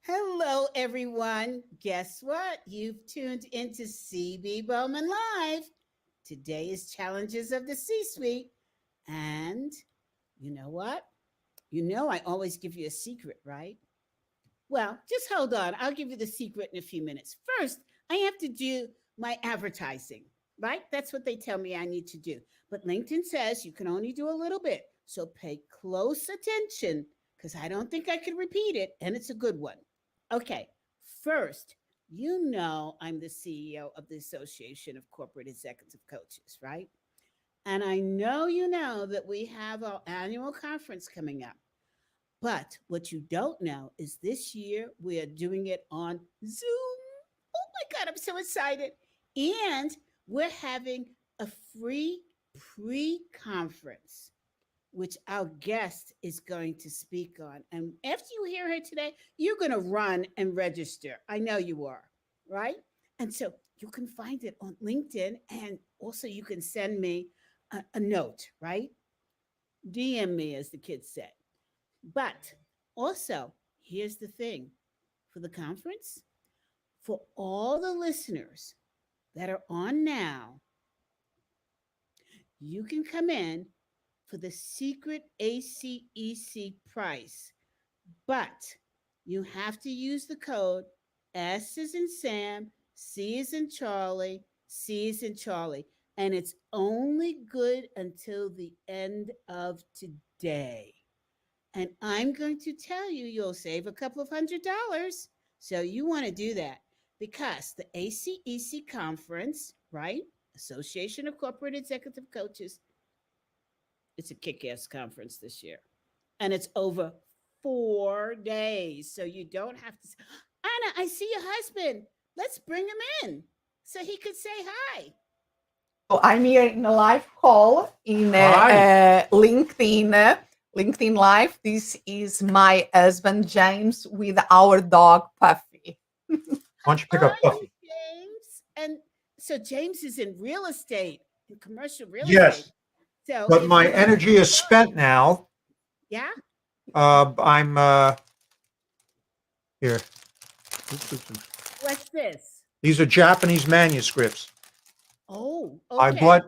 Hello, everyone. Guess what? You've tuned into CB Bowman Live. Today is Challenges of the C Suite. And you know what? You know, I always give you a secret, right? Well, just hold on. I'll give you the secret in a few minutes. First, I have to do my advertising, right? That's what they tell me I need to do. But LinkedIn says you can only do a little bit. So pay close attention because I don't think I can repeat it. And it's a good one. Okay. First, you know I'm the CEO of the Association of Corporate Executive Coaches, right? And I know you know that we have our annual conference coming up. But what you don't know is this year we are doing it on Zoom. Oh my God, I'm so excited. And we're having a free pre conference, which our guest is going to speak on. And after you hear her today, you're going to run and register. I know you are, right? And so you can find it on LinkedIn. And also, you can send me a note, right? DM me, as the kids say. But also, here's the thing for the conference, for all the listeners that are on now, you can come in for the secret ACEC price, but you have to use the code S is in Sam, C is in Charlie, C is in Charlie. And it's only good until the end of today. And I'm going to tell you, you'll save a couple of $100. So you want to do that because the ACEC conference, right? Association of Corporate Executive Coaches, it's a kick ass conference this year. And it's over 4 days. So you don't have to say, Anna, I see your husband. Let's bring him in so he could say hi. So I'm here in a live call in Hi. LinkedIn Live. This is my husband James with our dog Puffy. Why How don't you pick are up you, Puffy? James? And so James is in real estate, in commercial real estate. Yes, So but if my you want to energy come is on, spent now. yeah. I'm here. What's this? These are Japanese manuscripts. Oh, I okay. bought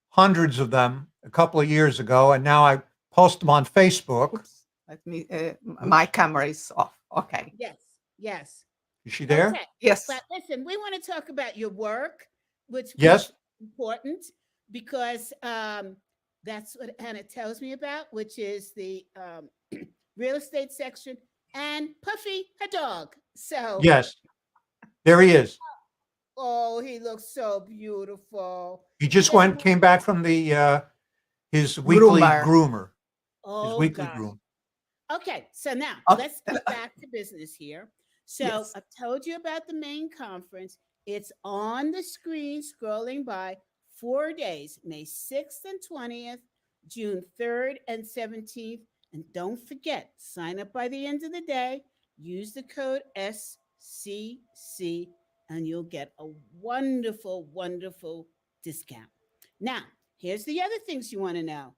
hundreds of them a couple of years ago, and now I post them on Facebook. Oops, let me. My Oops, camera is off. Okay. Yes, yes. is she there? Okay. But Yes. listen, we want to talk about your work, which Yes. is important because that's what Hannah tells me about, which is the real estate section and Puffy, her dog. So, Yes. There he is. oh, he looks so beautiful. He just Just came back from the his weekly Groomer. groomer. His oh weekly gosh. groom. Okay, so now Okay. let's get back to business here. So Yes. I've told you about the main conference. It's on the screen scrolling by 4 days, May 6th and 20th, June 3rd and 17th. And don't forget, sign up by the end of the day, use the code SCC, and you'll get a wonderful, wonderful discount. Now, here's the other things you want to know.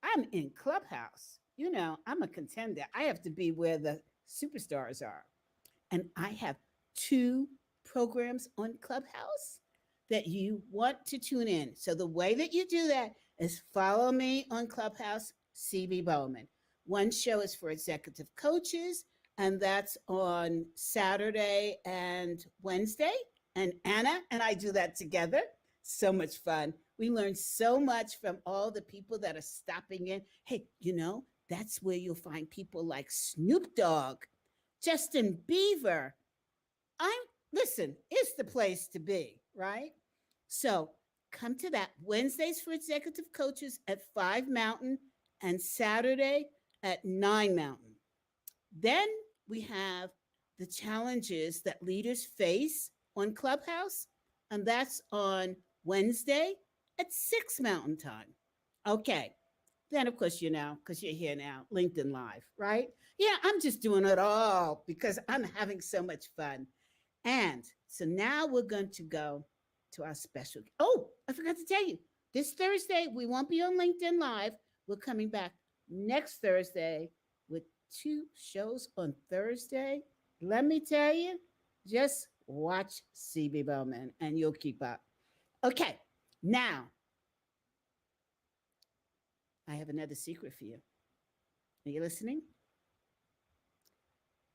I'm in Clubhouse. You know, I'm a contender. I have to be where the superstars are. And I have two programs on Clubhouse that you want to tune in. So the way that you do that is follow me on Clubhouse, CB Bowman. One show is for executive coaches, and that's on Saturday and Wednesday. And Anna and I do that together. So much fun. We learn so much from all the people that are stopping in. Hey, you know, that's where you'll find people like Snoop Dogg, Justin Bieber. I'm listen, it's the place to be, right? So come to that Wednesdays for executive coaches at 5 Mountain and Saturday at 9 Mountain. Then we have the challenges that leaders face on Clubhouse, and that's on Wednesday at 6 Mountain Time. Okay. Then, of course, you know, because you're here now, LinkedIn Live, right? Yeah, I'm just doing it all because I'm having so much fun. And so now we're going to go to our special. Oh, I forgot to tell you. This Thursday, we won't be on LinkedIn Live. We're coming back next Thursday with two shows on Thursday. Let me tell you, just watch CB Bowman and you'll keep up. Okay, now I have another secret for you. Are you listening?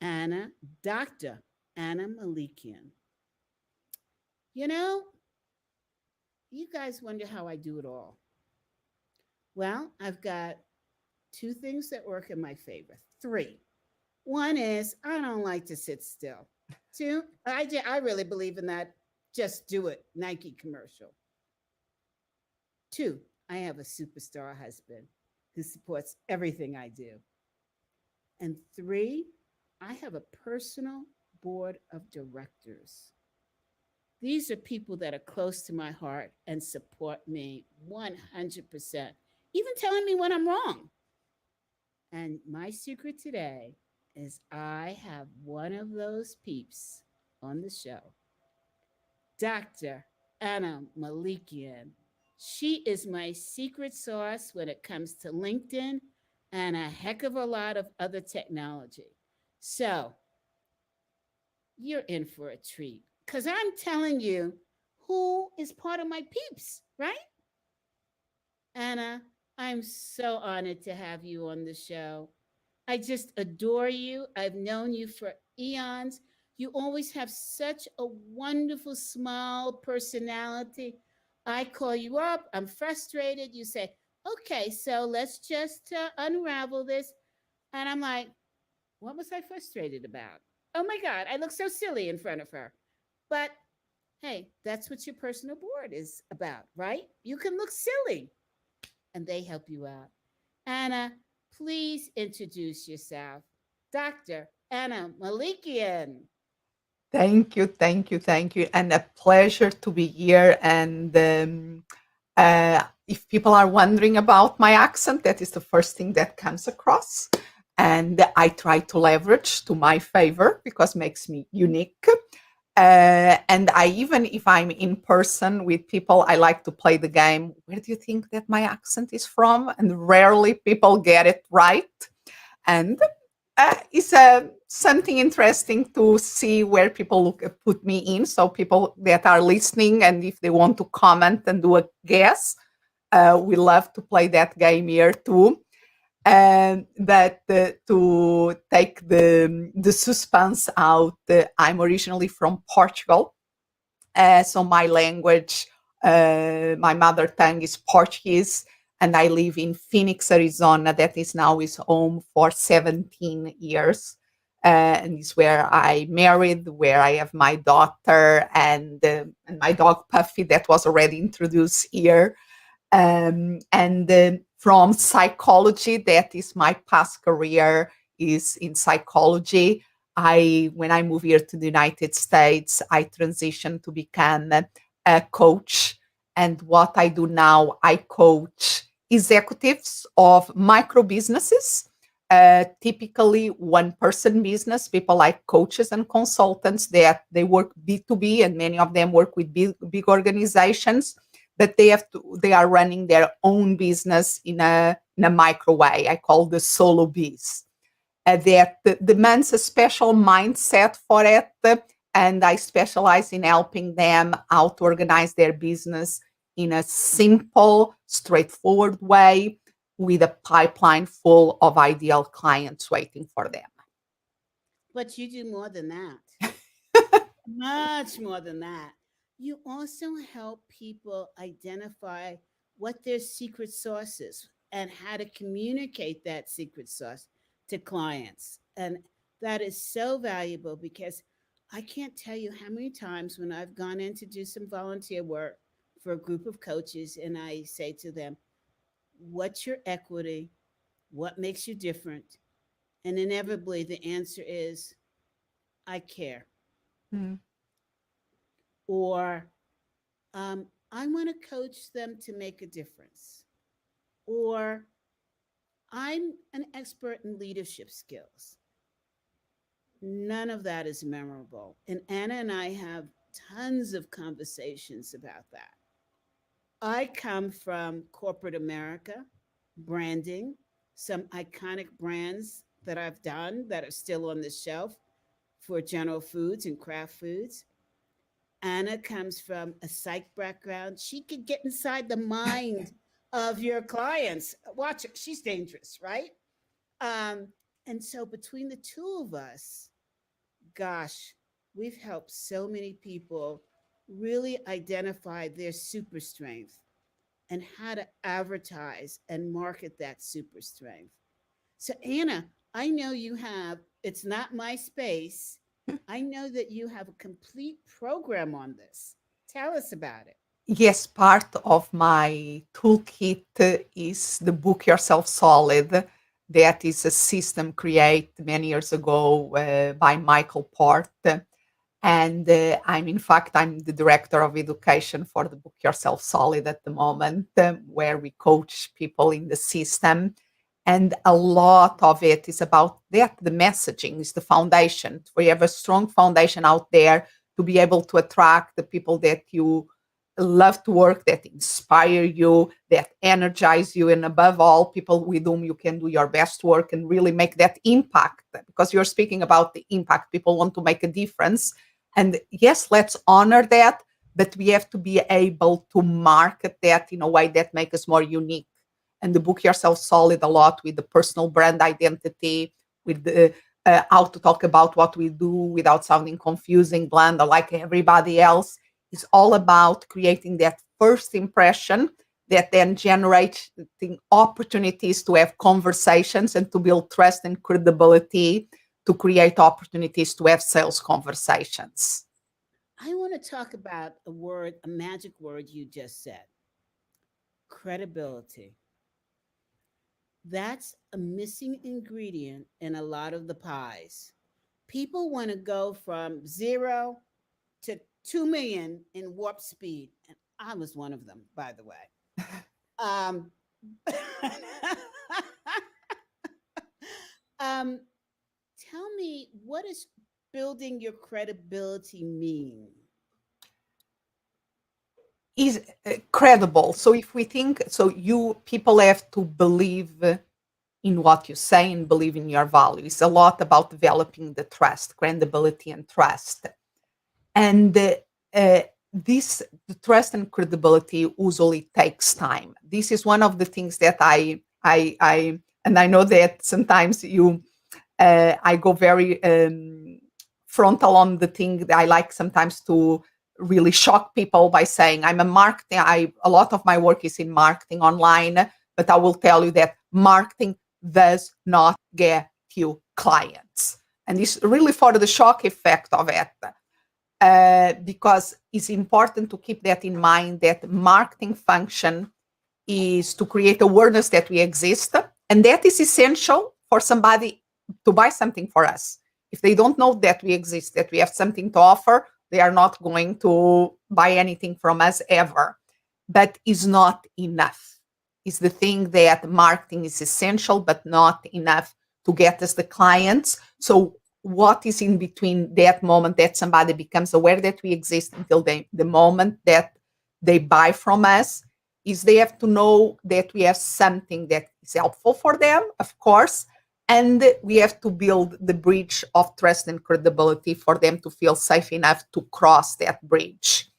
Anna, Dr. Anna Melikian. You know, you guys wonder how I do it all. Well, I've got two things that work in my favor. Three. One is I don't like to sit still. Two, I really believe in that just do it Nike commercial. Two, I have a superstar husband who supports everything I do. And three, I have a personal board of directors. These are people that are close to my heart and support me 100%, even telling me when I'm wrong. And my secret today is I have one of those peeps on the show, Dr. Anna Melikian. She is my secret sauce when it comes to LinkedIn and a heck of a lot of other technology. So you're in for a treat because I'm telling you who is part of my peeps, right? Anna, I'm so honored to have you on the show. I just adore you. I've known you for eons. You always have such a wonderful smile, personality. I call you up, I'm frustrated. You say, okay, so let's just unravel this. And I'm like, what was I frustrated about? Oh my God, I look so silly in front of her. But hey, that's what your personal board is about, right? You can look silly and they help you out. Anna, please introduce yourself. Dr. Anna Melikian. Thank you, thank you, thank you. And a pleasure to be here. And if people are wondering about my accent, that is the first thing that comes across. And I try to leverage to my favor because it makes me unique. And I, even if I'm in person with people, I like to play the game. Where do you think that my accent is from? And rarely people get it right. And it's something interesting to see where people put me in. So people that are listening, and if they want to comment and do a guess, we love to play that game here too. And that to take the suspense out, I'm originally from Portugal, so my language, my mother tongue is Portuguese, and I live in Phoenix, Arizona. That is now is home for 17 years. And it's where I married, where I have my daughter and my dog Puffy that was already introduced here. And from psychology, that is my past career is in psychology. When I moved here to the United States, I transitioned to become a coach. And what I do now, I coach executives of micro businesses, typically one person business, people like coaches and consultants that they work B2B, and many of them work with big organizations, but they are running their own business in a micro way. I call the solo biz. That demands a special mindset for it, and I specialize in helping them how to organize their business in a simple, straightforward way with a pipeline full of ideal clients waiting for them. But you do more than that, much more than that. You also help people identify what their secret sauce is and how to communicate that secret sauce to clients. And that is so valuable because I can't tell you how many times when I've gone in to do some volunteer work for a group of coaches and I say to them, what's your equity? What makes you different? And inevitably, the answer is, I care. Mm. Or I want to coach them to make a difference. Or I'm an expert in leadership skills. None of that is memorable. And Anna and I have tons of conversations about that. I come from corporate America, branding, some iconic brands that I've done that are still on the shelf for general foods and craft foods. Anna comes from a psych background. She could get inside the mind of your clients. Watch her. She's dangerous, right? Um, and so between the two of us, gosh, we've helped so many people really identify their super strength and how to advertise and market that super strength. So, Anna, I know you have, it's not my space. I know that you have a complete program on this. Tell us about it. Yes, part of my toolkit is the Book Yourself Solid. That is a system created many years ago by Michael Port. And in fact, I'm the director of education for the Book Yourself Solid at the moment, where we coach people in the system. And a lot of it is about that. The messaging is the foundation. We have a strong foundation out there to be able to attract the people that you love to work, that inspire you, that energize you, and above all, people with whom you can do your best work and really make that impact. Because you're speaking about the impact, people want to make a difference. And yes, let's honor that, but we have to be able to market that in a way that makes us more unique. And the Book Yourself Solid a lot with the personal brand identity, with the how to talk about what we do without sounding confusing, bland, or like everybody else. Is all about creating that first impression that then generates the opportunities to have conversations and to build trust and credibility, to create opportunities to have sales conversations. I want to talk about a word, a magic word you just said, credibility. That's a missing ingredient in a lot of the pies. People want to go from 0 to 2 million in warp speed. And I was one of them, by the way. Um, um, tell me, what does building your credibility mean? Is credible. So if we think, so you people have to believe in what you say and believe in your values. A lot about developing the trust, credibility, and trust. And uh, this the trust and credibility usually takes time. This is one of the things that I and I know that sometimes you I go very frontal on the thing that I like sometimes to really shock people by saying I'm a marketing. A lot of my work is in marketing online, but I will tell you that marketing does not get you clients, and it's really for the shock effect of it. Because it's important to keep that in mind, that marketing function is to create awareness that we exist, and that is essential for somebody to buy something for us. If they don't know that we exist, that we have something to offer, they are not going to buy anything from us ever. But is not enough. Is the thing that marketing is essential but not enough to get us the clients. So what is in between that moment that somebody becomes aware that we exist until the moment that they buy from us, is they have to know that we have something that is helpful for them, of course, and we have to build the bridge of trust and credibility for them to feel safe enough to cross that bridge.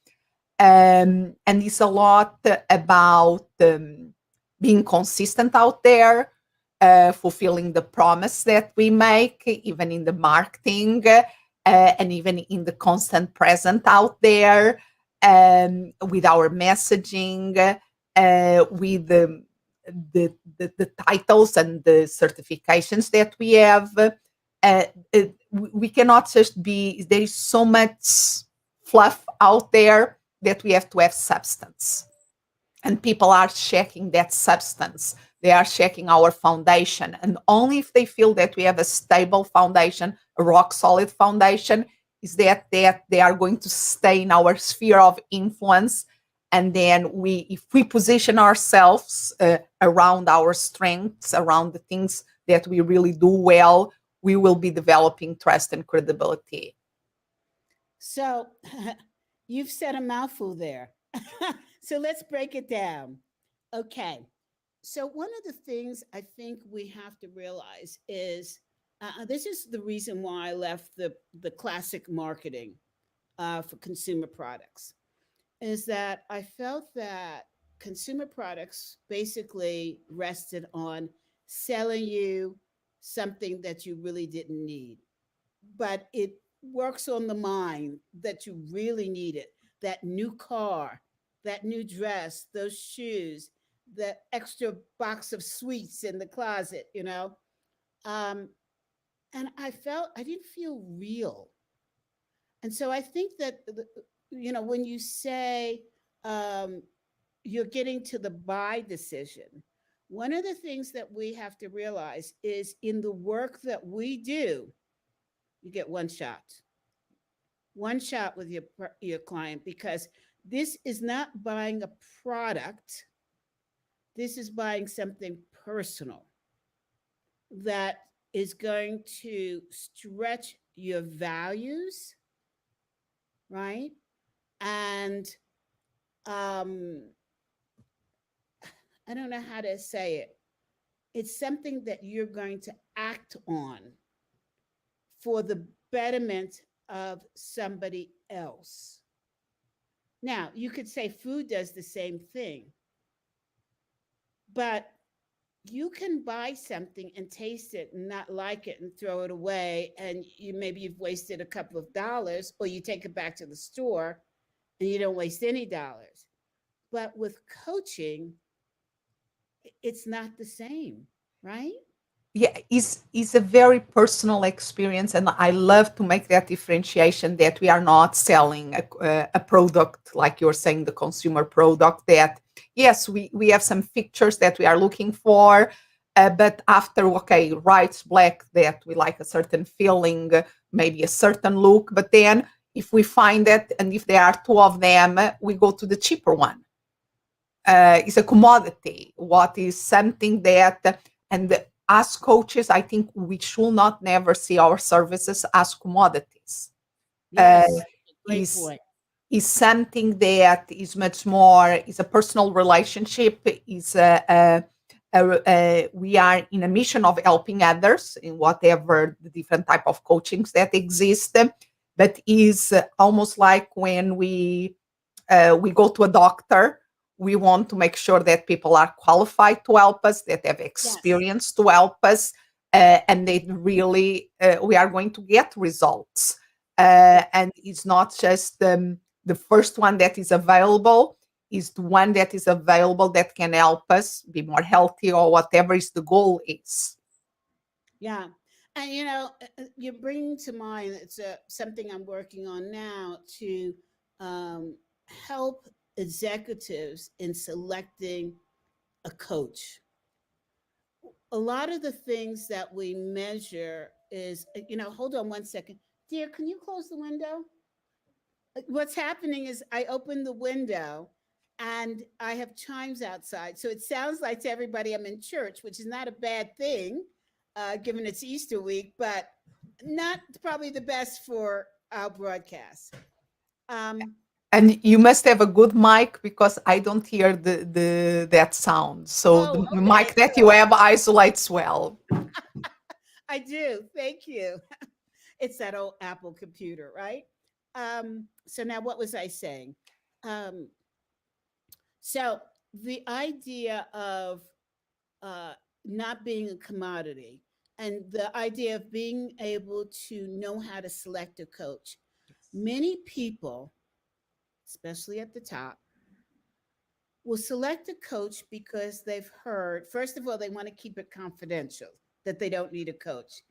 And it's a lot about being consistent out there, fulfilling the promise that we make, even in the marketing, and even in the constant present out there, with our messaging, with the titles and the certifications that we have. We cannot just be, there is so much fluff out there that we have to have substance. And people are checking that substance. They are checking our foundation. And only if they feel that we have a stable foundation, a rock solid foundation, is that they are going to stay in our sphere of influence. And then if we position ourselves around our strengths, around the things that we really do well, we will be developing trust and credibility. So, you've said a mouthful there. So, let's break it down. Okay. So, one of the things I think we have to realize is This is the reason why I left the classic marketing for consumer products. Is that I felt that consumer products basically rested on selling you something that you really didn't need, but it works on the mind that you really need it. That new car, that new dress, those shoes, the extra box of sweets in the closet, you know. Um, and I felt I didn't feel real. And so I think that when you say um, you're getting to the buy decision, one of the things that we have to realize is in the work that we do, you get one shot with your client, because this is not buying a product. This is buying something personal that is going to stretch your values, right? And um, I don't know how to say it. It's something that you're going to act on for the betterment of somebody else. Now, you could say food does the same thing, but you can buy something and taste it and not like it and throw it away, and you've wasted a couple of dollars, or you take it back to the store and you don't waste any dollars. But with coaching, it's not the same, right? Yeah, is a very personal experience, and I love to make that differentiation that we are not selling a product like you're saying, the consumer product. That yes, we have some features that we are looking for, but after okay, white, black, that we like a certain feeling, maybe a certain look, but then if we find that, and if there are two of them, we go to the cheaper one. Is a commodity, what is something that, and as coaches, I think we should not never see our services as commodities. Uh, Yes, great is point. is something that is much more, is a personal relationship, is we are in a mission of helping others in whatever the different type of coachings that exist, but is almost like when we go to a doctor, we want to make sure that people are qualified to help us, that have Yes. experience to help us, and they really, we are going to get results. Yeah. And it's not just the first one that is available, is the one that is available that can help us be more healthy or whatever is the goal is. Yeah. And you're bringing to mind it's something I'm working on now to um, help executives in selecting a coach. A lot of the things that we measure is, hold on one second. Dear, can you close the window? What's happening is I open the window and I have chimes outside. So it sounds like to everybody I'm in church, which is not a bad thing, given it's Easter week, but not probably the best for our broadcast. Um, And you must have a good mic because I don't hear the that sound. So oh, the okay, mic that you good. have isolates well. I do. Thank you. It's that old Apple computer, right? So now what was I saying? Um, so the idea of uh, not being a commodity, and the idea of being able to know how to select a coach. Many people, especially at the top, will select a coach because they've heard, first of all, they want to keep it confidential, that they don't need a coach.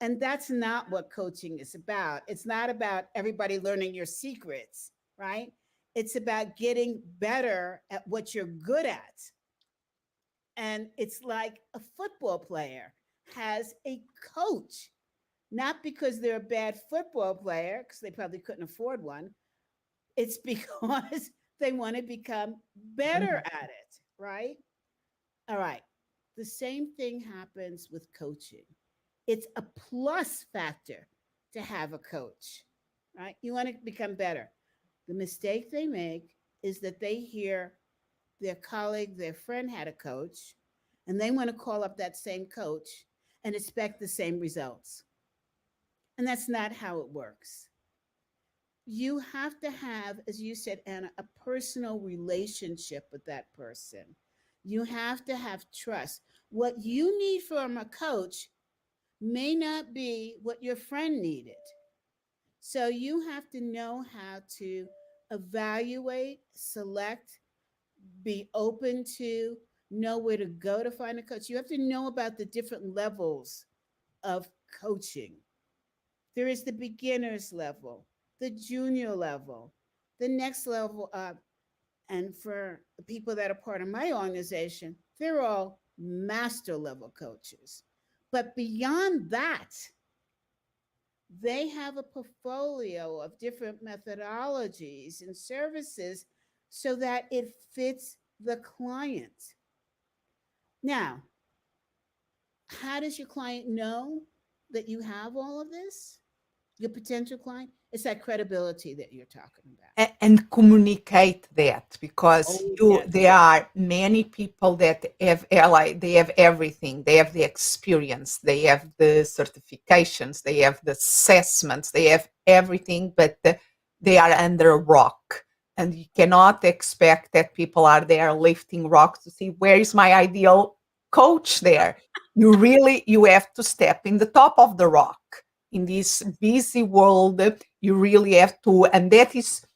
And that's not what coaching is about. It's not about everybody learning your secrets, right? It's about getting better at what you're good at. And it's like a football player has a coach, not because they're a bad football player, because they probably couldn't afford one. It's because they want to become better Mhm. at it, right? All right. The same thing happens with coaching. It's a plus factor to have a coach, right? You want to become better. The mistake they make is that they hear their colleague, their friend had a coach, and they want to call up that same coach. and expect the same results. And that's not how it works. You have to have, as you said, Anna, a personal relationship with that person. You have to have trust. What you need from a coach may not be what your friend needed. So you have to know how to evaluate, select, be open to, know where to go to find a coach. You have to know about the different levels of coaching. There is the beginner's level, the junior level, the next level up. And for the people that are part of my organization, they're all master level coaches. But beyond that, they have a portfolio of different methodologies and services so that it fits the client. Now, how does your client know that you have all of this? Your potential client? It's that credibility that you're talking about. And communicate that, because Oh, you yes. there are many people that have like they have everything. They have the experience, they have the certifications, they have the assessments, they have everything, but they are under a rock, and you cannot expect that people are there lifting rocks to see where is my ideal coach there. You have to step in the top of the rock in this busy world. You really have to, and that is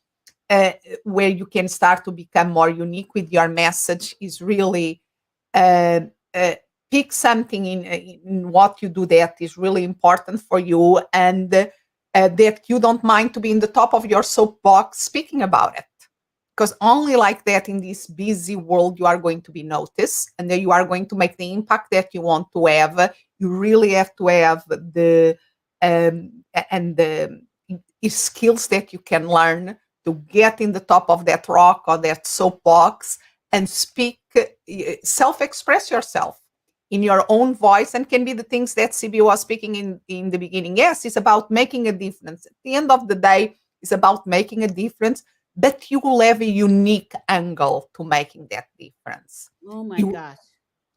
uh, where you can start to become more unique with your message, is really uh, uh, pick something in what you do that is really important for you, and that you don't mind to be in the top of your soapbox speaking about it, because only like that in this busy world you are going to be noticed, and then you are going to make the impact that you want to have. You really have to have the and the skills that you can learn to get in the top of that rock or that soapbox and speak, self-express yourself in your own voice, and can be the things that CB was speaking in the beginning. Yes, it's about making a difference. At the end of the day, it's about making a difference, but you will have a unique angle to making that difference. Oh my You, gosh.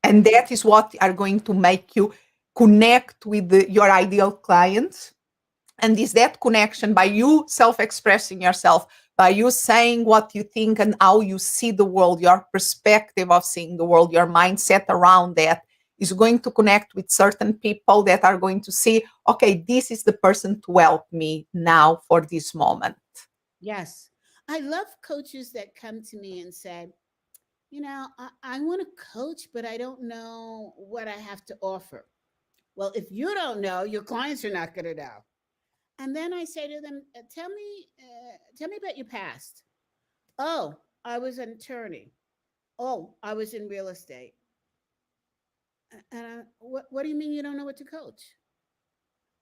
and that is what are going to make you connect with your ideal clients. And is that connection by you self-expressing yourself, by you saying what you think and how you see the world, your perspective of seeing the world, your mindset around that, is going to connect with certain people that are going to see, okay, this is the person to help me now for this moment. Yes. I love coaches that come to me and said, I want to coach, but I don't know what I have to offer. Well, if you don't know, your clients are not going to know. And then I say to them, tell me about your past. Oh, I was an attorney. Oh, I was in real estate. What do you mean you don't know what to coach?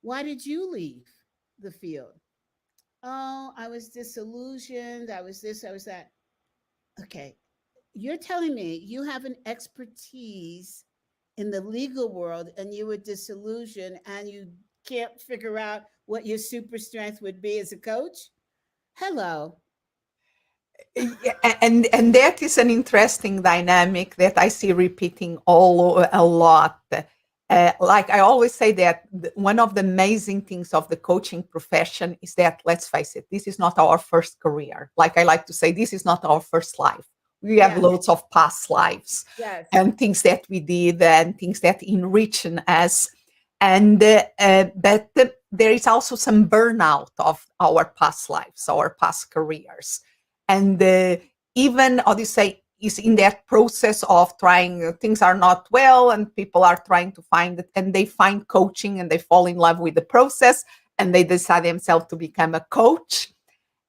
Why did you leave the field? Oh, I was disillusioned. I was this, I was that. Okay. You're telling me you have an expertise in the legal world and you were disillusioned and you can't figure out what your super strength would be as a coach? Hello. Yeah, and that is an interesting dynamic that I see repeating a lot. Like I always say that one of the amazing things of the coaching profession is that, let's face it, this is not our first career. Like I like to say, this is not our first life. We have Yes. loads of past lives Yes. and things that we did and things that enrich us. And but there is also some burnout of our past lives, our past careers, and even how do you say, is in that process of trying, things are not well and people are trying to find it, and they find coaching and they fall in love with the process and they decide themselves to become a coach.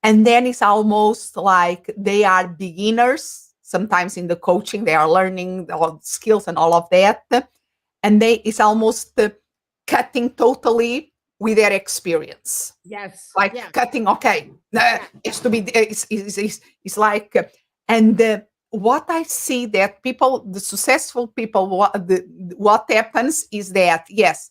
And then it's almost like they are beginners sometimes in the coaching, they are learning all the skills and all of that, and it's almost cutting totally with their experience, Yes. like Yeah. cutting. Okay, Yeah. it's to be, it's like, and what I see that people, the successful people, what happens is that, yes,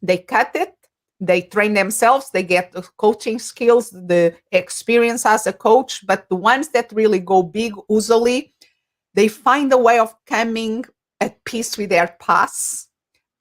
they cut it, they train themselves, they get the coaching skills, the experience as a coach, but the ones that really go big, usually they find a way of coming at peace with their past,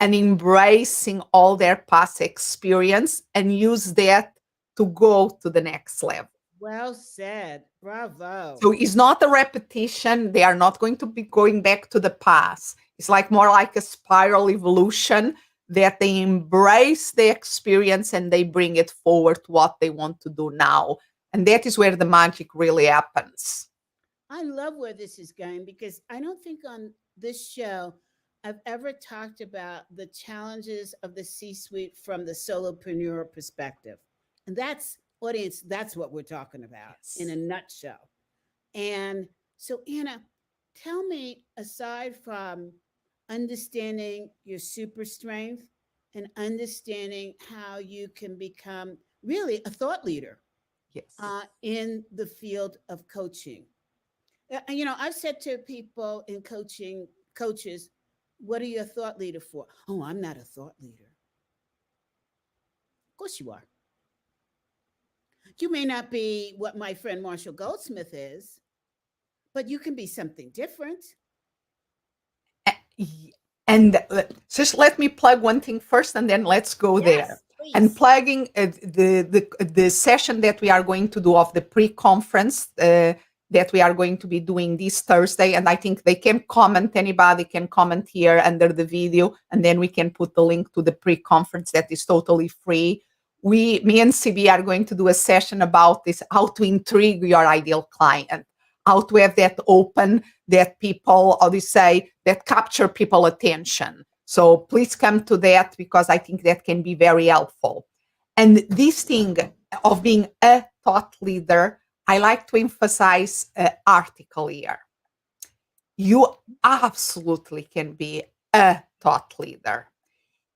and embracing all their past experience and use that to go to the next level. Well said. Bravo. So it's not a repetition. They are not going to be going back to the past. It's like more like a spiral evolution that they embrace the experience and they bring it forward to what they want to do now. And that is where the magic really happens. I love where this is going because I don't think on this show I've ever talked about the challenges of the C suite from the solopreneur perspective. And that's, audience, that's what we're talking about in a Yes. nutshell. And so, Anna, tell me, aside from understanding your super strength and understanding how you can become really a thought leader Yes. in the field of coaching. I've said to people in coaching, coaches, what are you a thought leader for? Oh, I'm not a thought leader. Of course you are. You may not be what my friend Marshall Goldsmith is, but you can be something different. And just let me plug one thing first, and then let's go there. Yes, And please. plugging the session that we are going to do of the pre-conference that we are going to be doing this Thursday. And I think they can comment, anybody can comment here under the video, and then we can put the link to the pre-conference that is totally free. Me and CB are going to do a session about this, how to intrigue your ideal client, how to have that open, that people, how do you say, that capture people attention. So please come to that because I think that can be very helpful. And this thing of being a thought leader, I like to emphasize article here. You absolutely can be a thought leader.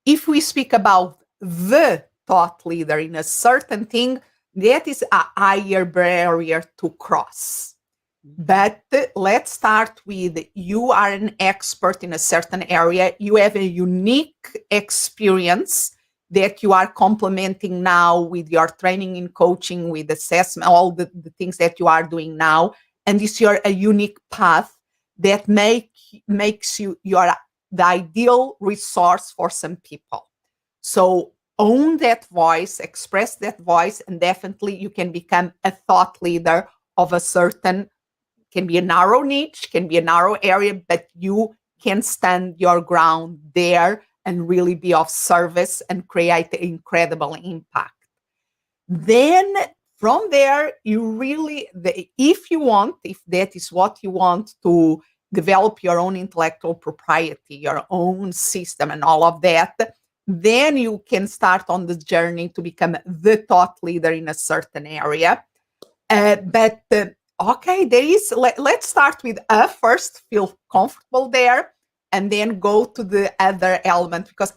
If we speak about the thought leader in a certain thing, that is a higher barrier to cross. But let's start with you are an expert in a certain area. You have a unique experience that you are complementing now with your training in coaching, with assessment, all the things that you are doing now. And it's a unique path that makes you the ideal resource for some people. So own that voice, express that voice, and definitely you can become a thought leader of a certain, can be a narrow niche, can be a narrow area, but you can stand your ground there and really be of service and create incredible impact. Then from there, you really, if you want, if that is what you want to develop your own intellectual propriety, your own system and all of that, then you can start on the journey to become the thought leader in a certain area. Okay, let's start with first, feel comfortable there, and then go to the other element, because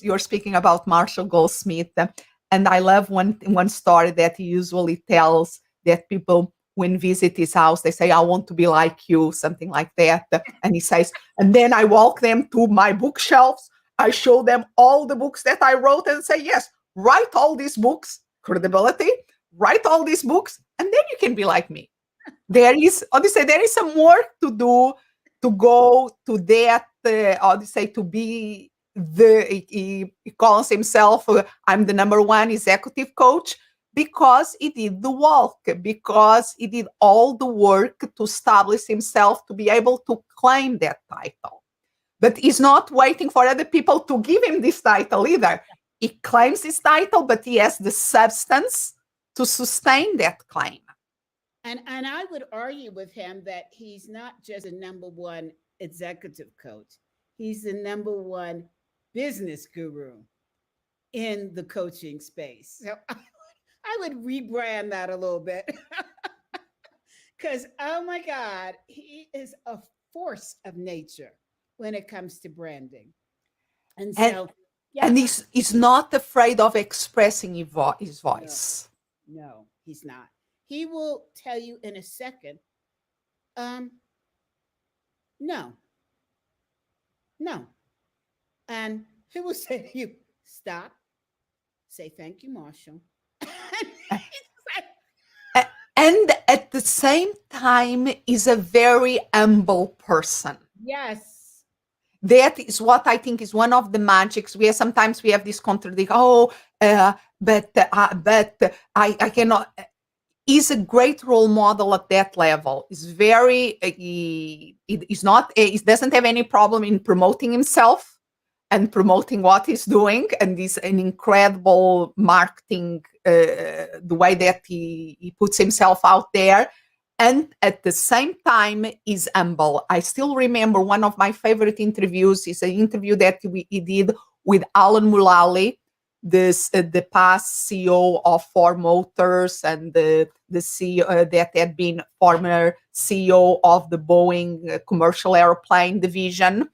you're speaking about Marshall Goldsmith, and I love one story that he usually tells, that people, when visit his house, they say, I want to be like you, something like that. And he says, and then I walk them to my bookshelves, I show them all the books that I wrote and say, yes, write all these books, credibility, write all these books, and then you can be like me. There is, obviously, there is some work to do to go to that, to be he calls himself, I'm the number one executive coach, because he did the walk, because he did all the work to establish himself to be able to claim that title. But he's not waiting for other people to give him this title either. He claims this title, but he has the substance to sustain that claim. And I would argue with him that he's not just a number one executive coach. He's the number one business guru in the coaching space. So I would rebrand that a little bit. Because, oh my God, he is a force of nature when it comes to branding. And so, yeah. And he's not afraid of expressing his voice. No, he's not. He will tell you in a second, no. And he will say to you, stop, say thank you, Marshall. And at the same time, is a very humble person. Yes. that is what I think is one of the magics. Sometimes we have this contradiction. Oh, but I cannot. Is a great role model at that level. Is very. It is not. It doesn't have any problem in promoting himself and promoting what he's doing, and is an incredible marketing. The way that he puts himself out there, and at the same time is humble. I still remember one of my favorite interviews is an interview that he did with Alan Mulally, the past CEO of Ford Motors and the CEO that had been former CEO of the Boeing commercial airplane division,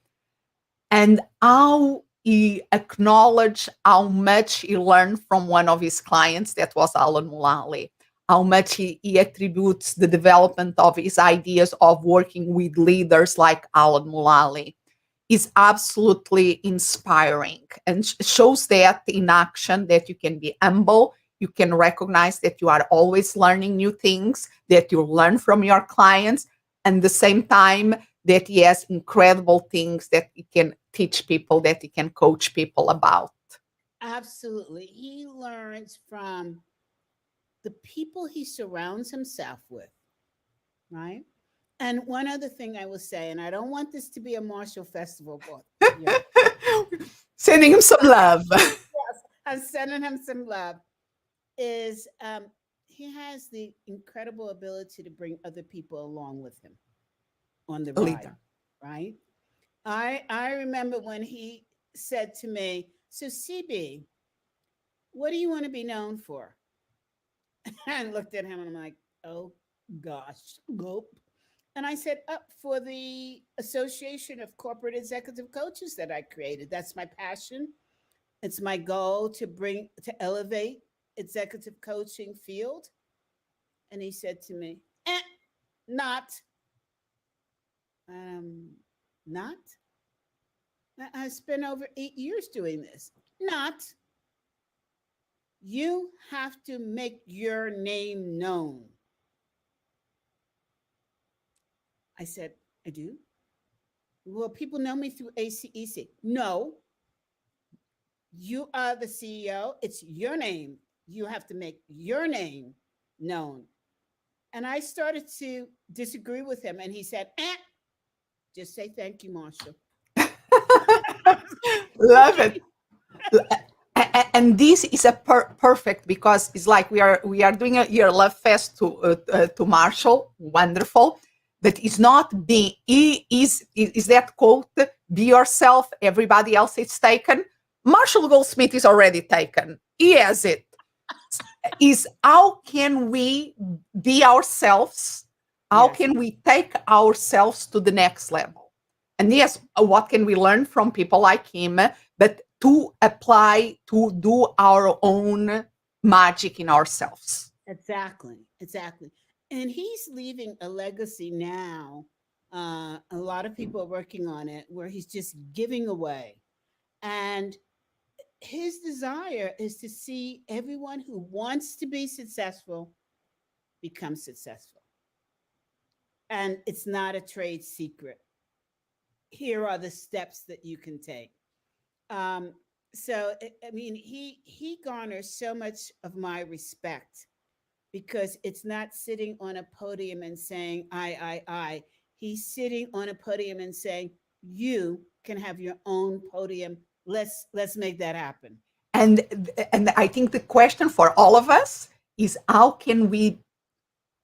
and how he acknowledged how much he learned from one of his clients, that was Alan Mulally, how much he attributes the development of his ideas of working with leaders like Alan Mulally is absolutely inspiring, and shows that in action that you can be humble, you can recognize that you are always learning new things, that you learn from your clients, and the same time that he has incredible things that he can teach people, that he can coach people about. Absolutely. He learns from the people he surrounds himself with, right? And one other thing I will say, and I don't want this to be a Marshall Festival book. Yeah. Sending him some love. Yes, I'm sending him some love. Is he has the incredible ability to bring other people along with him on the A ride, leader. right? I remember when he said to me, "So CB, what do you want to be known for?" I looked at him and I'm like, "Oh gosh, gulp." And I said, "Up for the Association of Corporate Executive Coaches that I created. That's my passion. It's my goal to elevate executive coaching field." And he said to me, not, um, not. I spent over 8 years doing this. Not. You have to make your name known. I said, I do. Well, people know me through ACEC. No, you are the CEO. It's your name. You have to make your name known. And I started to disagree with him. And he said, just say thank you, Marshall. Love it. And this is a perfect, because it's like we are doing a year love fest to Marshall, wonderful. That is not being, is that quote, be yourself, everybody else is taken. Marshall Goldsmith is already taken, he has it. Is how can we be ourselves, how Yes, can we take ourselves to the next level? And yes, what can we learn from people like him, but to apply, to do our own magic in ourselves. exactly. Exactly. And he's leaving a legacy now. A lot of people are working on it where he's just giving away. And his desire is to see everyone who wants to be successful become successful. And it's not a trade secret. Here are the steps that you can take. Um, I mean, he garners so much of my respect because it's not sitting on a podium and saying I. He's sitting on a podium and saying you can have your own podium. Let's make that happen. And and I think the question for all of us is, how can we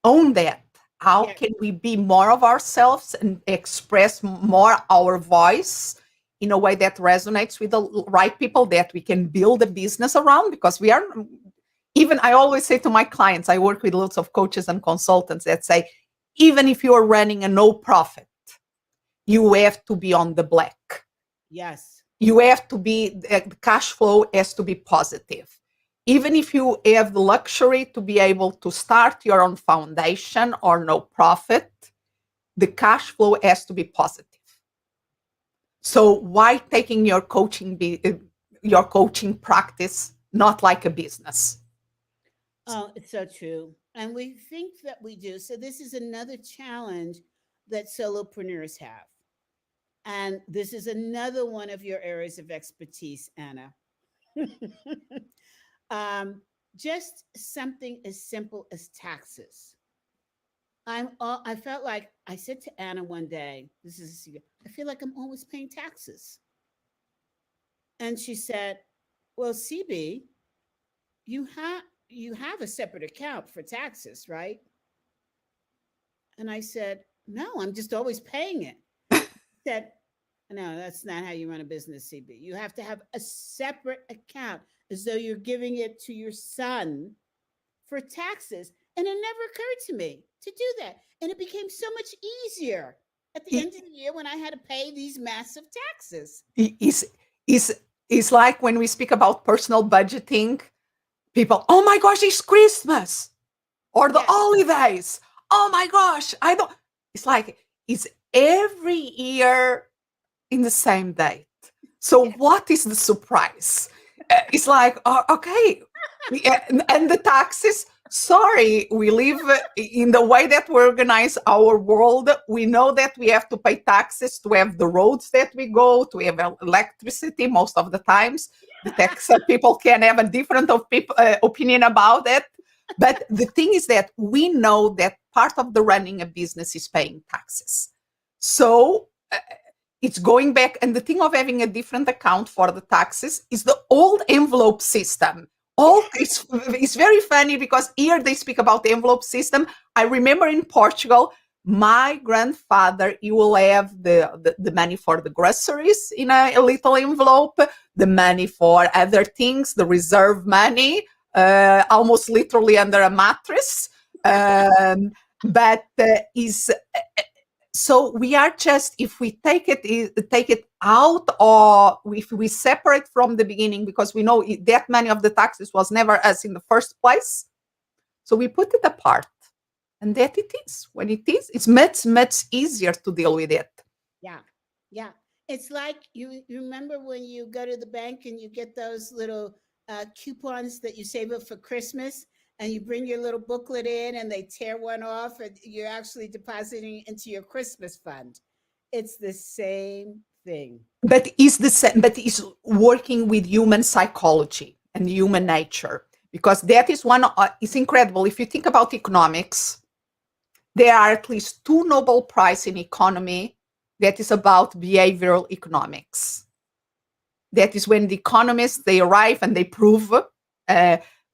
own that? How Yeah. can we be more of ourselves and express more our voice in a way that resonates with the right people, that we can build a business around? Because we are, even I always say to my clients, I work with lots of coaches and consultants that say, even if you're running a no profit, you have to be on the black. Yes. You have to be, the cash flow has to be positive. Even if you have the luxury to be able to start your own foundation or no profit, the cash flow has to be positive. So why taking your coaching practice not like a business? Oh, it's so true. And we think that we do. So this is another challenge that solopreneurs have. And this is another one of your areas of expertise, Anna. um, just something as simple as taxes. I felt like I said to Anna one day, this is a secret, I feel like I'm always paying taxes. And she said, well, CB, you have a separate account for taxes, right? And I said, no, I'm just always paying it. She said, no, that's not how you run a business, CB. You have to have a separate account as though you're giving it to your son for taxes. And it never occurred to me to do that. And it became so much easier at the It end of the year when I had to pay these massive taxes. is is like when we speak about personal budgeting, people, oh my gosh, it's Christmas or the Yes. holidays. Oh my gosh, I don't. It's like it's every year in the same date. So Yes. what is the surprise? It's like, okay, and the taxes. Sorry, we live in the way that we organize our world. We know that we have to pay taxes to have the roads that we go, to have electricity most of the times. The tax people can have a different opinion about it. But the thing is that we know that part of the running a business is paying taxes. So it's going back. And the thing of having a different account for the taxes is the old envelope system. It's very funny because here they speak about the envelope system. I remember in Portugal, my grandfather, he will have the money for the groceries in a little envelope, the money for other things, the reserve money, almost literally under a mattress. But is so we are just, if we take it out, or if we separate from the beginning, because we know that many of the taxes was never us in the first place, so we put it apart, and that it is when it is, it's much easier to deal with it. Yeah. Yeah. It's like you remember when you go to the bank and you get those little coupons that you save up for Christmas, and you bring your little booklet in and they tear one off and you're actually depositing into your Christmas fund. It's the same thing. But is the same, but is working with human psychology and human nature, because that is one. It's incredible if you think about economics. There are at least 2 Nobel Prize in economy that is about behavioral economics. That is when the economists, they arrive and they prove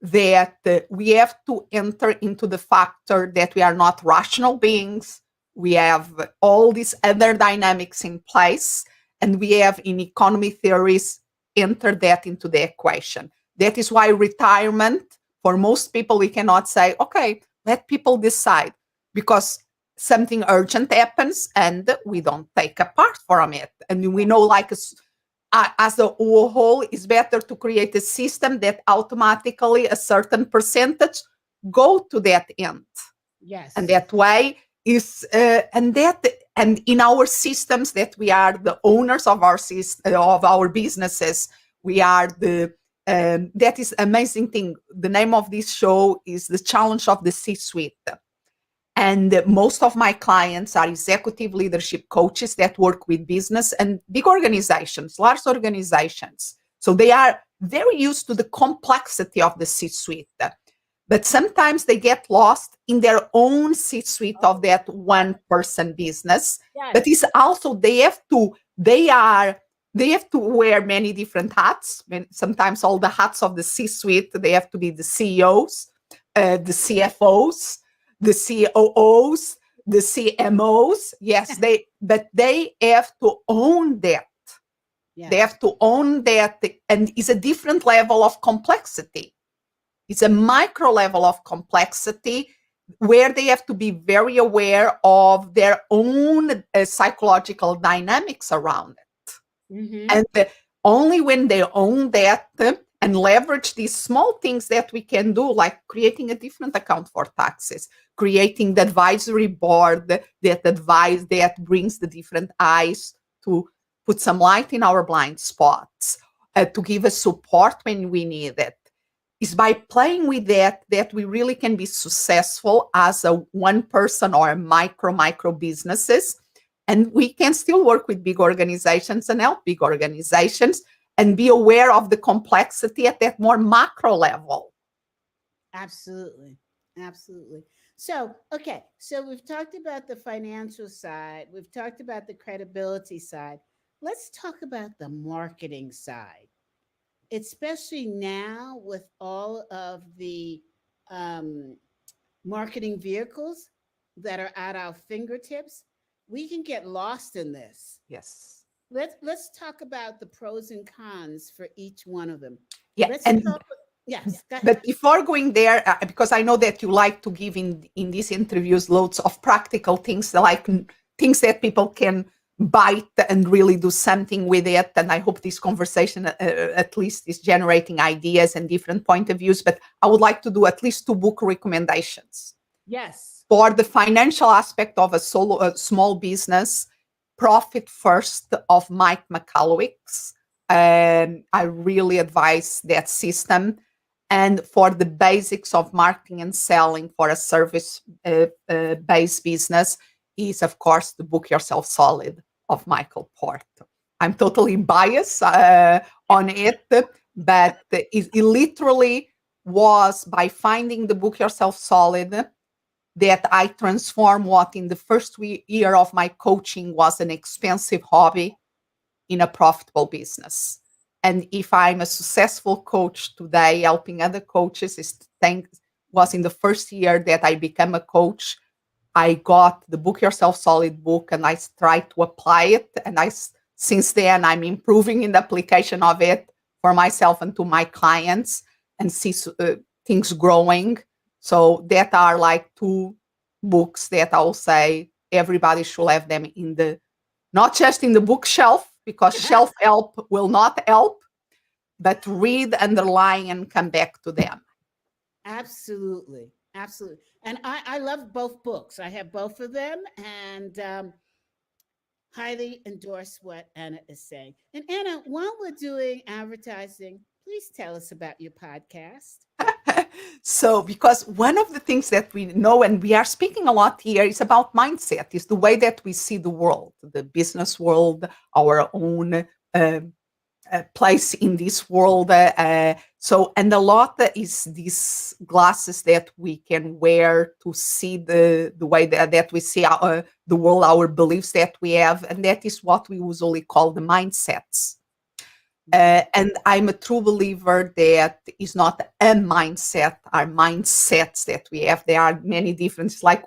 that we have to enter into the factor that we are not rational beings. We have all these other dynamics in place, and we have in economy theories enter that into the equation. That is why retirement, for most people, we cannot say, okay, let people decide, because something urgent happens and we don't take a part from it. And we know, like, as a whole, it's better to create a system that automatically a certain percentage go to that end. Yes. And that way is and in our systems, that we are the owners of our businesses. We are the that is amazing thing. The name of this show is The Challenge of the C-Suite. And most of my clients are executive leadership coaches that work with business and big organizations, large organizations. So they are very used to the complexity of the C-suite. But sometimes they get lost in their own C-suite of that one person business. Yes. But it's also they have to wear many different hats. Sometimes all the hats of the C-suite, they have to be the CEOs, the CFOs, the COOs, the CMOs. Yes, they have to own that. Yes. They have to own that, and it's a different level of complexity. It's a micro level of complexity where they have to be very aware of their own psychological dynamics around it. Mm-hmm. And only when they own that and leverage these small things that we can do, like creating a different account for taxes, creating the advisory board that brings the different eyes to put some light in our blind spots, to give us support when we need it. Is by playing with that we really can be successful as a one person or a micro businesses. And we can still work with big organizations and help big organizations and be aware of the complexity at that more macro level. Absolutely. Absolutely. So, okay. So we've talked about the financial side, we've talked about the credibility side. Let's talk about the marketing side, especially now with all of the um, marketing vehicles that are at our fingertips. We can get lost in this. Yes. Let's talk about the pros and cons for each one of them. Yeah. Let's And start with, yes, go ahead. but before going there, because I know that you like to give in these interviews loads of practical things, like things that people can bite and really do something with it. And I hope this conversation at least is generating ideas and different point of views. But I would like to do at least 2 book recommendations. Yes. For the financial aspect of a small business, Profit First of Mike McCullough's. I really advise that system. And for the basics of marketing and selling for a service-based business is, of course, the Book Yourself Solid of Michael Port. I'm totally biased on it, but it literally was by finding the Book Yourself Solid that I transformed what in the first year of my coaching was an expensive hobby in a profitable business. And if I'm a successful coach today, helping other coaches, was in the first year that I became a coach. I got the Book Yourself Solid book and I tried to apply it. And since then, I'm improving in the application of it for myself and to my clients and see things growing. So that are like 2 books that I'll say everybody should have them not just in the bookshelf, because shelf help will not help, but read, underline, and come back to them. Absolutely. Absolutely. And I love both books. I have both of them and highly endorse what Anna is saying. And Anna, while we're doing advertising, please tell us about your podcast. So, because one of the things that we know and we are speaking a lot here is about mindset, is the way that we see the world, the business world, our own place in this world. And a lot is these glasses that we can wear to see the way that we see the world, our beliefs that we have. And that is what we usually call the mindsets. And I'm a true believer that is not a mindset, are mindsets that we have. There are many different, like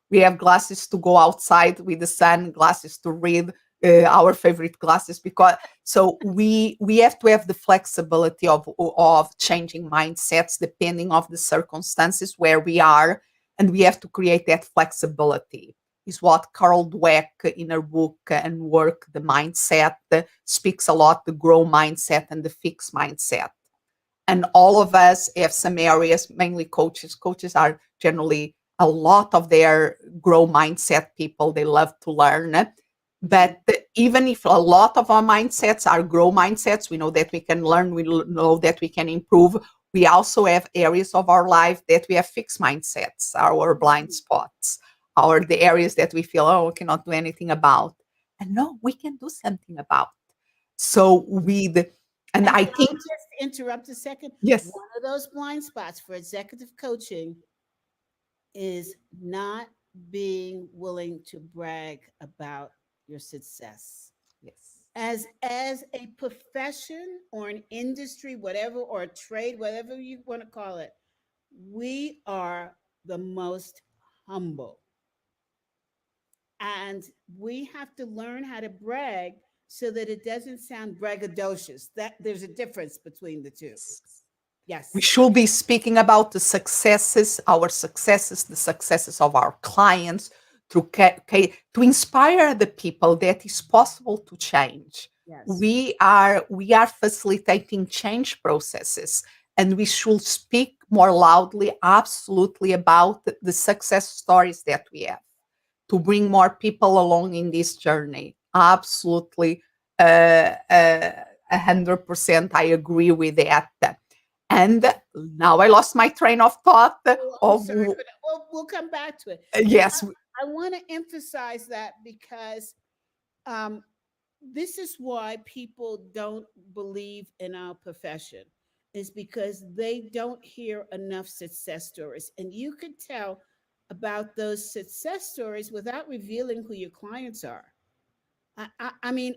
we have glasses to go outside with the sun, glasses to read, our favorite glasses, because so we have to have the flexibility of changing mindsets depending of the circumstances where we are, and we have to create that flexibility. Is what Carol Dweck in her book and work, The Mindset, speaks a lot, the grow mindset and the fix mindset. And all of us have some areas, mainly coaches. Coaches are generally a lot of their grow mindset people. They love to learn. But even if a lot of our mindsets are grow mindsets, we know that we can learn, we know that we can improve. We also have areas of our life that we have fixed mindsets, our blind spots, or the areas that we feel, we cannot do anything about. And no, we can do something about. So and I think, I'll just interrupt a second. yes, One of those blind spots for executive coaching is not being willing to brag about your success. yes, As a profession or an industry, whatever, or a trade, whatever you want to call it, we are the most humble. And we have to learn how to brag so that it doesn't sound braggadocious. That there's a difference between the two. we Yes. should be speaking about the successes, our successes, the successes of our clients, to inspire the people that is possible to change. Yes. We are facilitating change processes, and we should speak more loudly, absolutely, about the success stories that we have to bring more people along in this journey. Absolutely, 100%, I agree with that. And now I lost my train of thought. Oh, I'm sorry for that. We'll come back to it. But Yes, I want to emphasize that because um, this is why people don't believe in our profession, is because they don't hear enough success stories. And you could tell about those success stories without revealing who your clients are. I mean,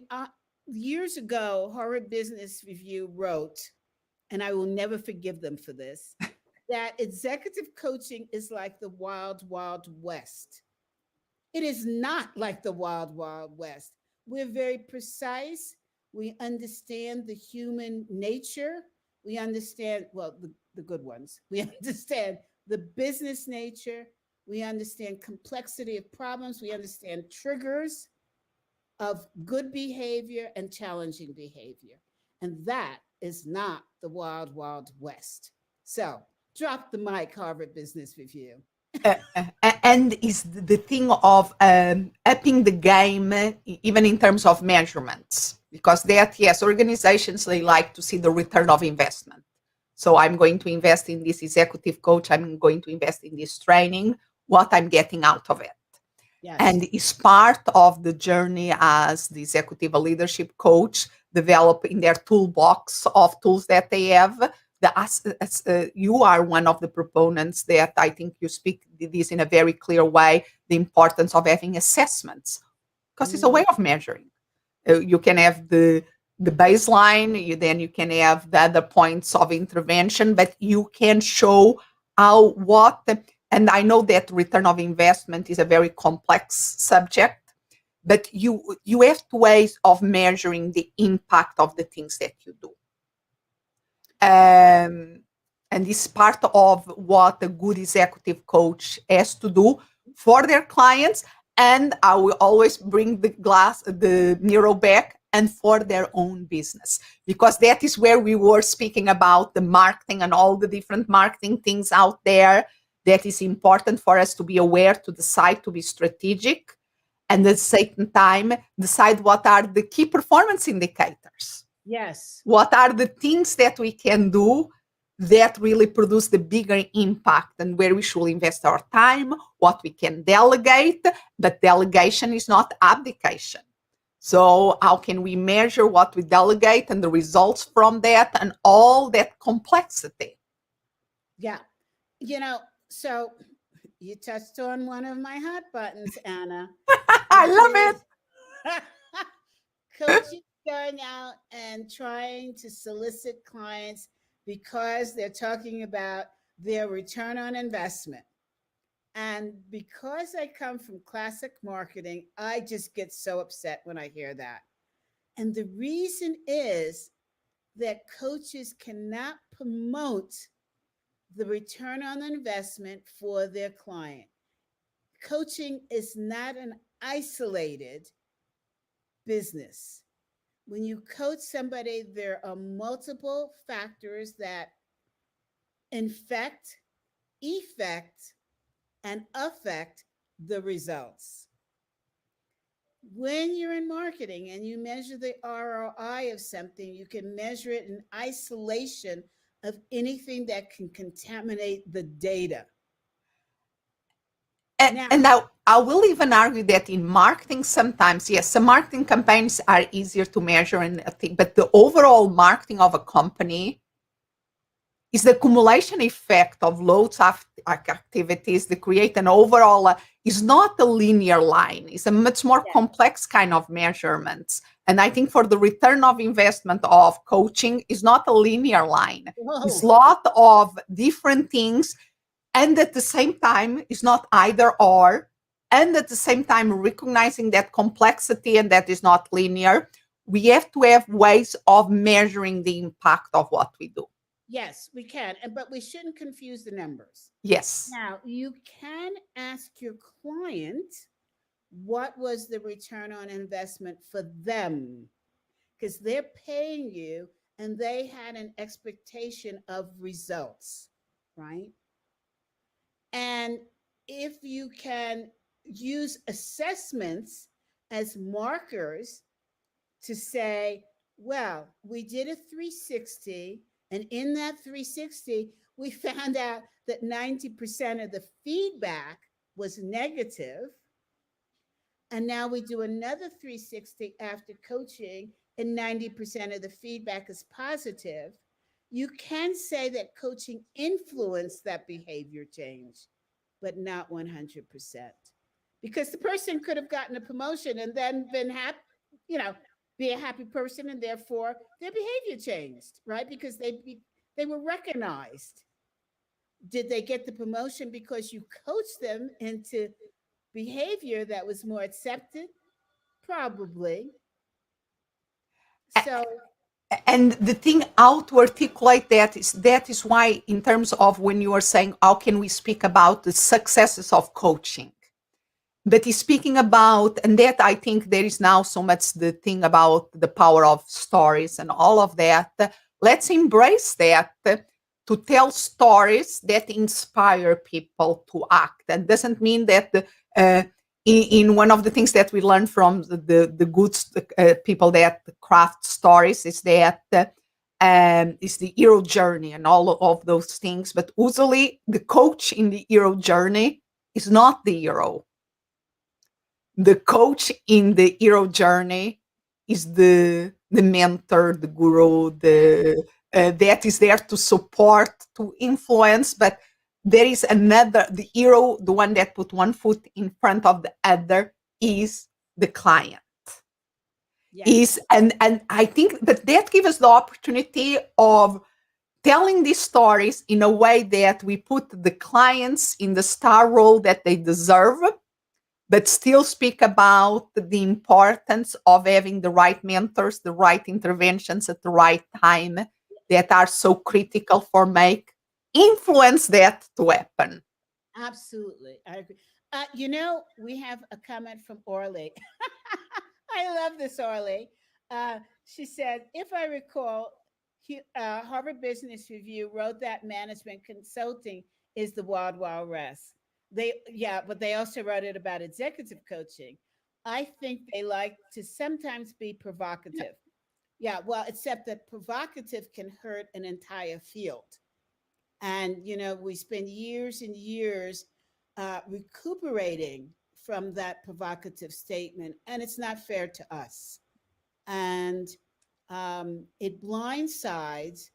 years ago, Harvard Business Review wrote, and I will never forgive them for this, that executive coaching is like the wild, wild west. It is not like the wild, wild west. We're very precise. We understand the human nature. We understand, well, the good ones. We understand the business nature. We understand complexity of problems. We understand triggers of good behavior and challenging behavior. And that is not the wild, wild west. So drop the mic, Harvard Business Review. And is the thing of upping the game, even in terms of measurements, because that, yes, organizations, they like to see the return of investment. So I'm going to invest in this executive coach, I'm going to invest in this training, what I'm getting out of it. Yes. And is part of the journey as the executive leadership coach, develop in their toolbox of tools that they have. You are one of the proponents that I think you speak this in a very clear way, the importance of having assessments, because it's a way Mm, of measuring. You can have the baseline, then you can have the other points of intervention, but you can show how what and I know that return of investment is a very complex subject, but you have ways of measuring the impact of the things that you do. And it's part of what a good executive coach has to do for their clients. And I will always bring the mirror back, and for their own business, because that is where we were speaking about the marketing and all the different marketing things out there. That is important for us to be aware, to decide to be strategic, and at the same time decide what are the key performance indicators, yes. what are the things that we can do that really produce the bigger impact, and where we should invest our time, what we can delegate. But delegation is not abdication. So how can we measure what we delegate and the results from that and all that complexity? Yeah. You know, so you touched on one of my hot buttons, Anna, I which love is coaches going out and trying to solicit clients because they're talking about their return on investment. And because I come from classic marketing, I just get so upset when I hear that. And the reason is that coaches cannot promote the return on investment for their client. Coaching is not an isolated business. When you coach somebody, there are multiple factors that infect, effect, and affect the results. When you're in marketing and you measure the ROI of something, you can measure it in isolation of anything that can contaminate the data. Now, And I will even argue that in marketing, sometimes, yes, some marketing campaigns are easier to measure, and but the overall marketing of a company is the accumulation effect of loads of activities that create an overall, is not a linear line. It's a much more yeah. complex kind of measurements. And I think for the return of investment of coaching is not a linear line. It's a Whoa. lot of different things, and at the same time it's not either or, and at the same time recognizing that complexity and that is not linear. We have to have ways of measuring the impact of what we do. Yes, we can, but we shouldn't confuse the numbers. Yes. Now, you can ask your client what was the return on investment for them, because they're paying you and they had an expectation of results, right? And if you can use assessments as markers to say, well, we did a 360, and in that 360, we found out that 90% of the feedback was negative. And now we do another 360 after coaching, and 90% of the feedback is positive. You can say that coaching influenced that behavior change, but not 100%. Because the person could have gotten a promotion and then been happy, you know, be a happy person, and therefore their behavior changed, right? Because they were recognized. Did they get the promotion because you coached them into behavior that was more accepted? Probably. So, And the thing how to articulate that is why, in terms of when you are saying how can we speak about the successes of coaching, but he's speaking about, and that I think there is now so much the thing about the power of stories and all of that. Let's embrace that, to tell stories that inspire people to act. That doesn't mean that in one of the things that we learn from the good people that craft stories is that is the hero journey and all of those things. But usually the coach in the hero journey is not the hero. The coach in the hero journey is the mentor, the guru, the that is there to support, to influence. But there is another, the hero, the one that put one foot in front of the other, is the client. yes, Is and I think that gives us the opportunity of telling these stories in a way that we put the clients in the star role that they deserve, but still speak about the importance of having the right mentors, the right interventions at the right time, that are so critical for make influence that to happen. absolutely. I agree. We have a comment from Orly. I love this, Orly. She said, if I recall, Harvard Business Review wrote that management consulting is the wild, wild west. Yeah, but they also wrote it about executive coaching. I think they like to sometimes be provocative. Yeah, well, except that provocative can hurt an entire field. And, we spend years and years recuperating from that provocative statement, and it's not fair to us. And it blindsides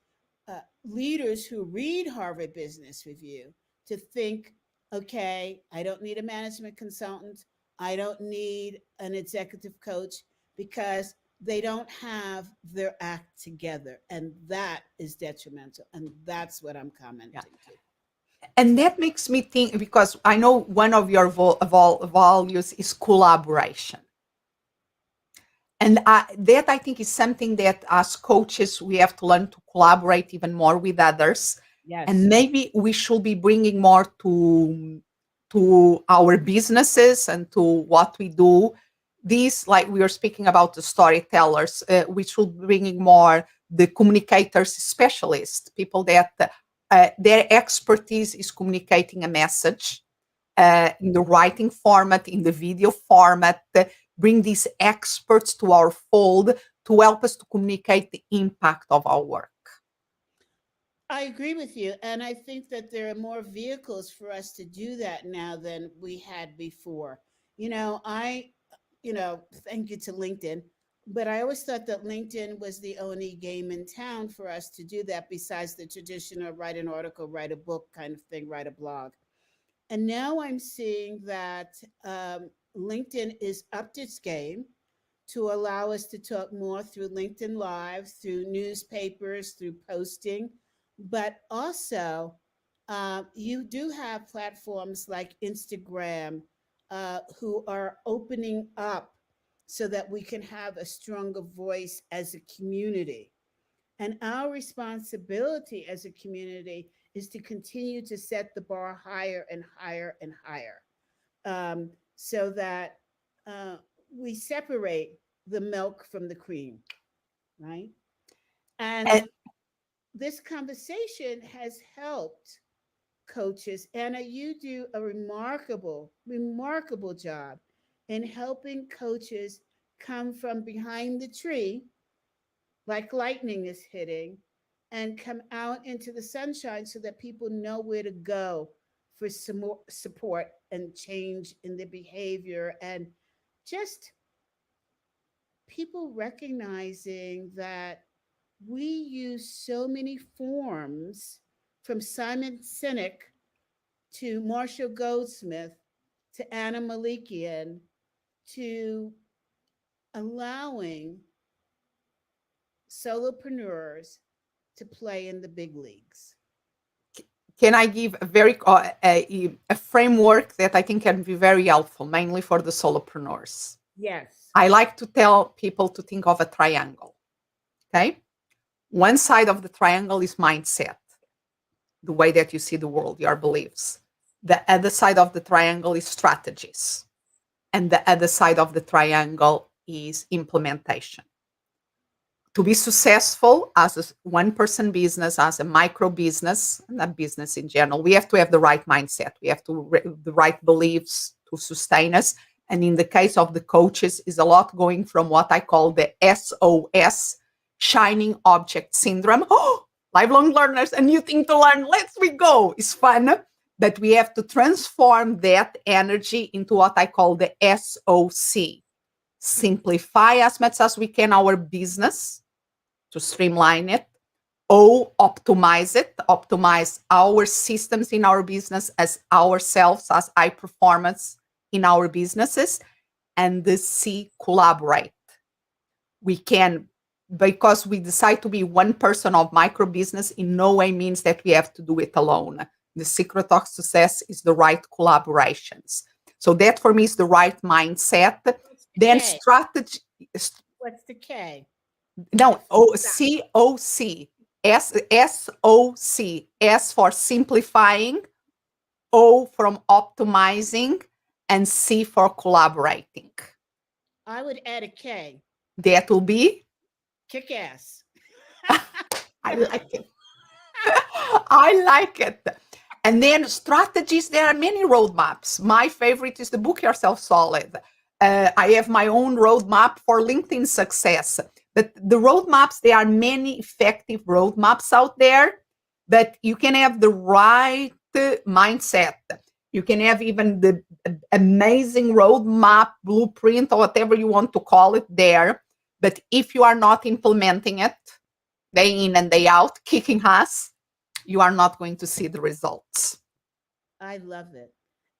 leaders who read Harvard Business Review to think, okay, I don't need a management consultant, I don't need an executive coach, because they don't have their act together. And that is detrimental. And that's what I'm Yeah. commenting to. And that makes me think, because I know one of your values is collaboration. And that I think is something that as coaches, we have to learn to collaborate even more with others. And Yes. maybe we should be bringing more to our businesses and to what we do. These, like we were speaking about the storytellers, we should be bringing more the communicators specialists, people that their expertise is communicating a message in the writing format, in the video format, bring these experts to our fold to help us to communicate the impact of our work. I agree with you. And I think that there are more vehicles for us to do that now than we had before. Thank you to LinkedIn, but I always thought that LinkedIn was the only game in town for us to do that, besides the traditional write an article, write a book kind of thing, write a blog. And now I'm seeing that LinkedIn is upped its game to allow us to talk more through LinkedIn Live, through newspapers, through posting. But also, you do have platforms like Instagram who are opening up so that we can have a stronger voice as a community. And our responsibility as a community is to continue to set the bar higher and higher and higher, so that uh, we separate the milk from the cream, right? And And, this conversation has helped coaches. Anna, you do a remarkable, remarkable job in helping coaches come from behind the tree, like lightning is hitting, and come out into the sunshine so that people know where to go for some more support and change in their behavior, and just people recognizing that we use so many forms, from Simon Sinek to Marshall Goldsmith to Anna Melikian, to allowing solopreneurs to play in the big leagues. Can I give a very a framework that I think can be very helpful, mainly for the solopreneurs? Yes. I like to tell people to think of a triangle. Okay, one side of the triangle is mindset, the way that you see the world, your beliefs. The other side of the triangle is strategies, and the other side of the triangle is implementation. To be successful as a one person business, as a micro business, and a business in general, we have to have the right mindset. We have to the right beliefs to sustain us. And in the case of the coaches, is a lot going from what I call the SOS, shining object syndrome. Oh, lifelong learners, a new thing to learn. Let's we go. It's fun. But we have to transform that energy into what I call the SOC. Simplify as much as we can our business to streamline it. O, optimize it, optimize our systems in our business as ourselves, as high performance in our businesses. And the C, collaborate. We can, because we decide to be one person of micro business, in no way means that we have to do it alone. The secret of success is the right collaborations. So that for me is the right mindset. Then K? strategy. What's the K? No, COC. SOC. S for simplifying, O from optimizing, and C for collaborating. I would add a K. That will be, Kick ass. I like it. I like it. And then strategies, there are many roadmaps. My favorite is the Book Yourself Solid. I have my own roadmap for LinkedIn success. But the roadmaps, there are many effective roadmaps out there, but you can have the right mindset. You can have even the amazing roadmap, blueprint, or whatever you want to call it there. But if you are not implementing it day in and day out, kicking ass, you are not going to see the results. I love it.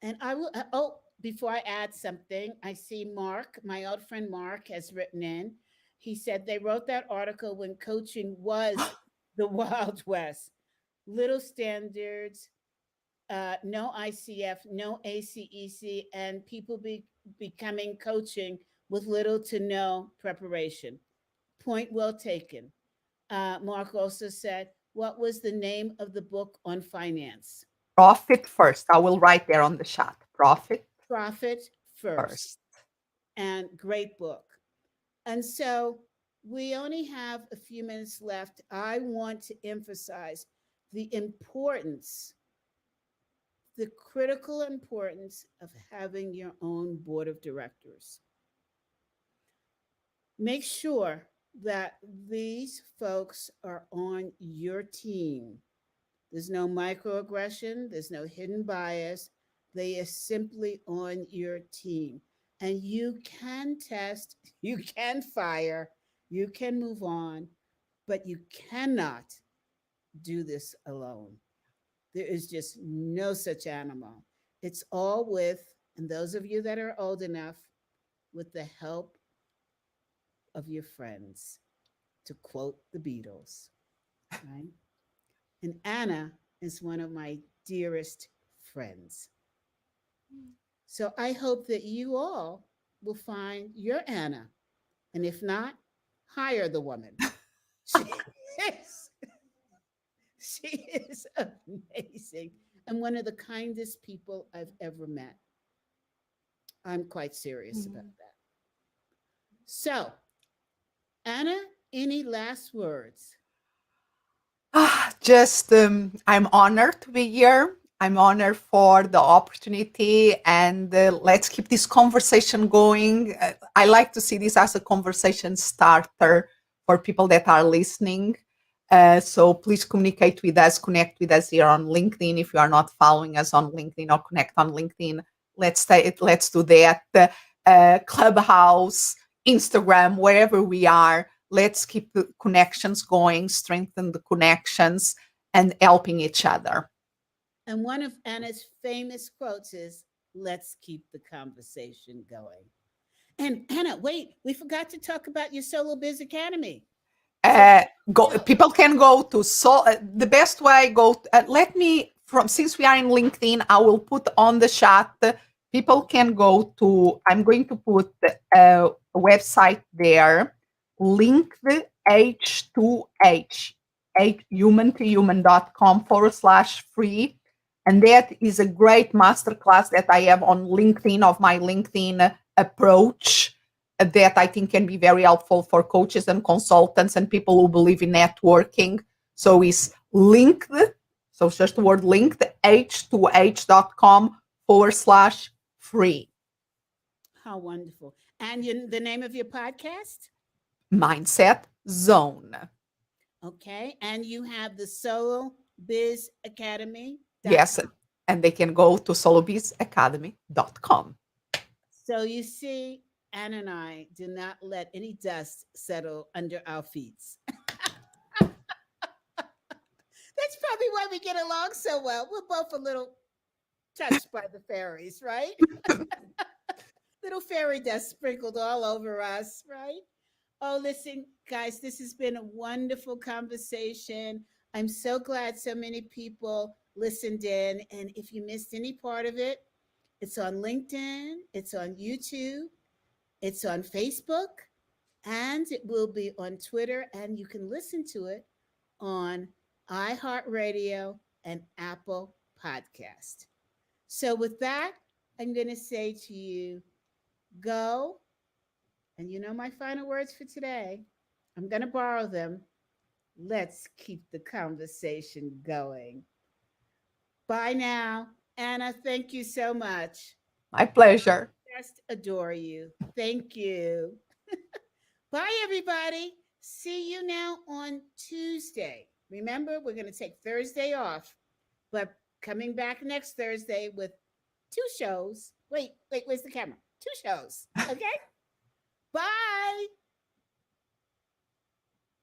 And I will, oh, before I add something, I see Mark, my old friend Mark, has written in. He said they wrote that article when coaching was the Wild West. Little standards, no ICF, no ACEC, and people becoming coaching with little to no preparation. Point well taken. Mark also said, what was the name of the book on finance? Profit first. I will write there on the chat. Profit Profit First. first. And great book. And so we only have a few minutes left. I want to emphasize the importance, the critical importance of having your own board of directors. Make sure that these folks are on your team. There's no microaggression, there's no hidden bias. They are simply on your team. And you can test, you can fire, you can move on, but you cannot do this alone. There is just no such animal. It's all with, and those of you that are old enough, with the help of your friends, to quote the Beatles, right? And Anna is one of my dearest friends. So I hope that you all will find your Anna. And if not, hire the woman. She is, she is amazing and one of the kindest people I've ever met. I'm quite serious about that. So, Anna, any last words? Just, I'm honored to be here. I'm honored for the opportunity, and let's keep this conversation going. I like to see this as a conversation starter for people that are listening. So please communicate with us, connect with us here on LinkedIn. If you are not following us on LinkedIn or connect on LinkedIn, let's do that. Clubhouse, Instagram, wherever we are. Let's keep the connections going, strengthen the connections, and helping each other. And one of Anna's famous quotes is, let's keep the conversation going. And Anna, wait, we forgot to talk about your Solo Biz Academy. So, People can go to the best way let me from since we are in LinkedIn, I will put on the chat. People can go to, I'm going to put a website there, linked h2h human to human.com/free, and that is a great masterclass that I have on LinkedIn, of my LinkedIn approach, that I think can be very helpful for coaches and consultants and people who believe in networking. So it's linked, so just the word linked, h2h.com/free. how wonderful. And the name of your podcast? Mindset Zone. Okay. And you have the Solo Biz Academy. Yes. And they can go to solobizacademy.com. So you see, Anna and I do not let any dust settle under our feet. That's probably why we get along so well. We're both a little touched by the fairies, right? Little fairy dust sprinkled all over us, right? Oh, listen, guys, this has been a wonderful conversation. I'm so glad so many people listened in. And if you missed any part of it, it's on LinkedIn, it's on YouTube, it's on Facebook, and it will be on Twitter. And you can listen to it on iHeartRadio and Apple Podcast. So, with that, I'm going to say to you, go. And you know my final words for today. I'm going to borrow them. Let's keep the conversation going. Bye now. Anna, thank you so much. My pleasure. Just adore you. Thank you. Bye, everybody. See you now on Tuesday. Remember, we're going to take Thursday off, but coming back next Thursday with 2 shows. Wait, where's the camera? 2 shows. Okay? Bye.